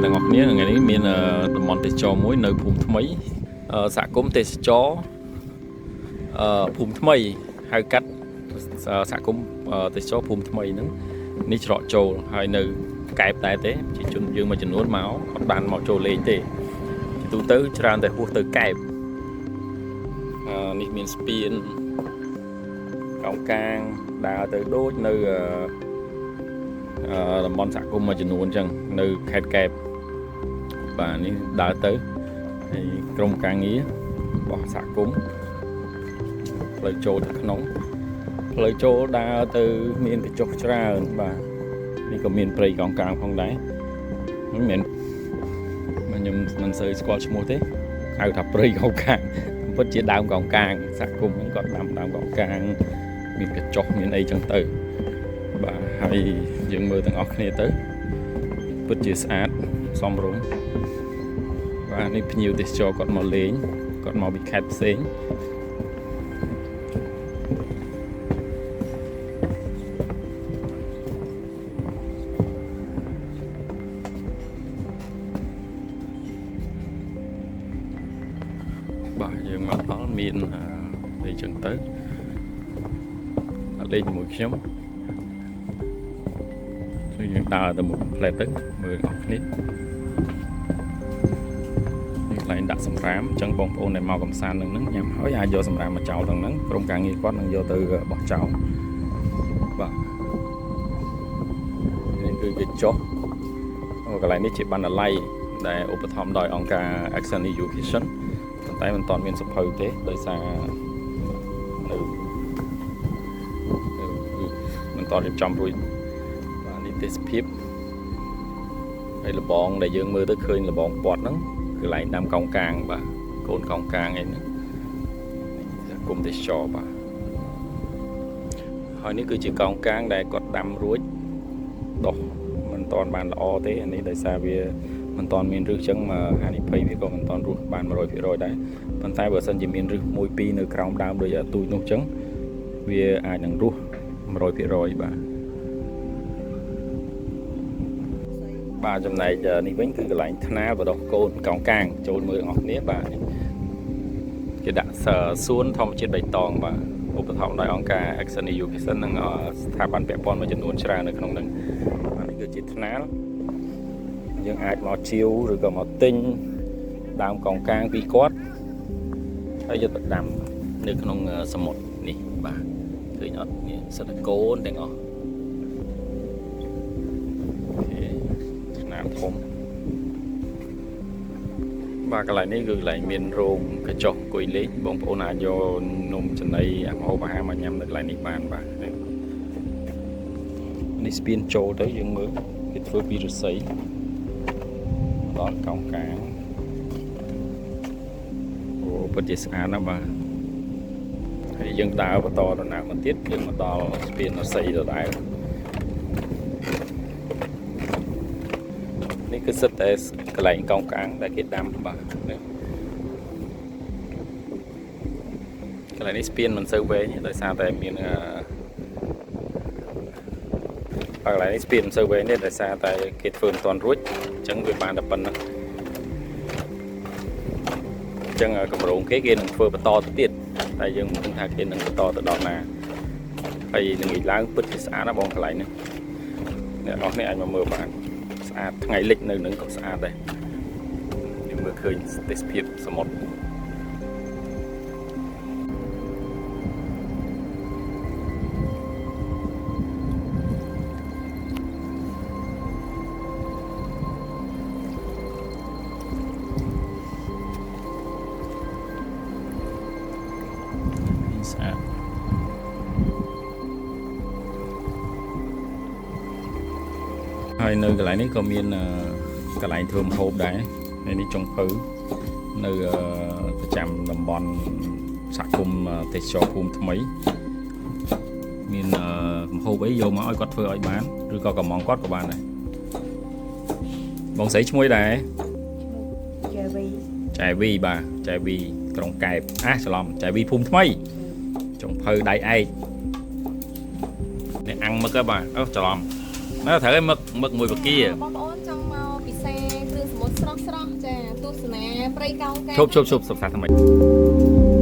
អ្នកទាំងអស់គ្នាថ្ងៃនេះមានតំបន់ទេសចរមួយនៅភូមិថ្មីសហគមន៍ទេសចរភូមិថ្មីហៅកាត់សហគមន៍ទេសចរភូមិថ្មីហ្នឹងនេះច្រកចូលហើយនៅកែបតែទេជាជនយើងមួយចំនួនមកអត់បានមកចូលលេងទេជាទូទៅច្រើនតែហួសទៅកែបនេះមានស្ពានកោងកាងដើរទៅដូចនៅតំបន់សហគមន៍មួយចំនួនអញ្ចឹងនៅខេត្តកែបបាទនេះដើរទៅហើយក្រុមការងាររបស់សហគមន៍ផ្លូវចូលទៅក្នុងផ្លូវចូលដើរទៅមានកញ្ចុះច្រើនបាទនេះក៏មានព្រៃកោងកាងផងដែរមិនមែនខ្ញុំមិនសូវស្គាល់ឈ្មោះទេហៅថាព្រៃកោងកាងពិតជាដើមកោងកាងសហគមន៍ហ្នឹងគាត់ដាំដើមកោងកាងមានកញ្ចុះមានអីចឹងទៅបាទហើយយើងមើលទាំងអស់គ្នាទៅពិតជាស្អាតសមរម្យបាទនេះភ្ញៀវទេសចរគាត់មកលេងគាត់មកពីខេត្តផ្សេងបាទយើងមកដល់មានអីចឹងទៅលេងជាមួយខ្ញុំយើងដើរទៅមុខផ្លែទៅមើលអស់គ្នានេះកន្លែងដាក់សម្រាមអញ្ចឹងបងប្អូនដែលមកកំសាន្តនឹងញ៉ាំហើយអាចយកសម្រាមមកចោលទាំងហ្នឹងក្រុមការងារគាត់នឹងយកទៅបោះចោលបាទនេះគឺគេចុះកន្លែងនេះជាបណ្ណាល័យដែលឧបត្ថម្ភដោយអង្គការ Action Education ប៉ុន្តែមិនទាន់មានសភៅទេដោយសារនៅមិនទាន់រៀបចំរួចទេសភាពហើយលបងដែលយើងមើលទៅឃើញលបងពាត់ហ្នឹងគឺកន្លែងដាំកោងកាងបាទកូនកោងកាងអីហ្នឹងគុំទេសចរបាទហើយនេះគឺជាកោងកាងដែលគាត់ដាំរួចដោះមិនតាន់បានល្អទេអានេះដោយសារវាមិនតាន់មានឫសចឹងមកហានិភ័យវាក៏មិនតាន់រស់បាន 100% ដែរប៉ុន្តែបើសិនជាមានឫសមួយពីរនៅក្រោមដើមដូចទូចនោះចឹងវាអាចនឹងរស់ 100% បាទចំណែកនេះវិញគឺកន្លែងថ្នាលបដោះកូនកោងកាងចូលមើលអស់គ្នាបាទគេដាក់សួនធម្មជាតិបៃតងបាទឧបត្ថម្ភដោយអង្គការ Action Education និងស្ថាប័នពាក់ព័ន្ធមួយចំនួនច្រើននៅក្នុងហ្នឹងបាទនេះគឺជាថ្នាលយើងអាចមកជាវឬក៏មកទិញដើមកោងកាងពីគាត់ហើយយកទៅដាំនៅក្នុងសមុទ្រនេះបាទឃើញអត់នេះសិតតែកូនទាំងអស់ធំបាទកន្លែងនេះគឺកន្លែងមានរោងកញ្ចុះអង្គុយលេងបងប្អូនអាចយកនំចំណីអាម្ហូបអាហារមកញ៉ាំនៅកន្លែងនេះបានបាទនេះស្ពានចូលទៅយើងមើលគេធ្វើពីឫស្សីដល់កោងកាងអូពិតជាស្អាតណាស់បាទហើយយើងដើរបន្តដំណើរមកទៀតយើងមកដល់ស្ពានឫស្សីដដែលនេះគឺសិតតែកន្លែងកោងកាងដែលគេដាំបាទកន្លែងនេះស្ពានមិនសូវវែងដោយសារតែមានកន្លែងនេះស្ពានមិនសូវវែងទេដោយសារតែគេធ្វើមិនទាន់រួចអញ្ចឹងវាបានតែប៉ុណ្្នឹងអញ្ចឹងកម្រងគេនឹងធ្វើបន្តទៅទៀតតែយើងមិនដឹងថាគេនឹងបន្តទៅដល់ណាហើយនឹងឡើងពិតជាស្អាតណាបងកន្លែងនេះអ្នកនរគ្នាអាចមកមើលបានស្អាតថ្ងៃលិចនៅនឹងក៏ស្អាតដែរយើងមើលឃើញទេសភាពសមុទ្រស្អាតហើយនៅកន្លែងនេះក៏មានកន្លែងធ្វើម្ហូបដែរហើយនេះចុងភៅនៅប្រចាំតំបន់សហគមន៍ទេសចរភូមិថ្មីមានម្ហូបអីយកមកឲ្យគាត់ធ្វើឲ្យបានឬក៏កំងគាត់ក៏បានដែរបងស្រីឈ្មោះដែរចែវីបាទចែវីក្រុងកែបច្រឡំចែវីភូមិថ្មីចុងភៅដៃឯកនេះអាំងមឹកបាទអូច្រឡំ Nó thử cái mực mực mùi bạc kia. Bông ôn trong màu bị xe ស្រស់ចាទស្សនាព្រៃកោងកែ ឈប់សុខសាថ្មី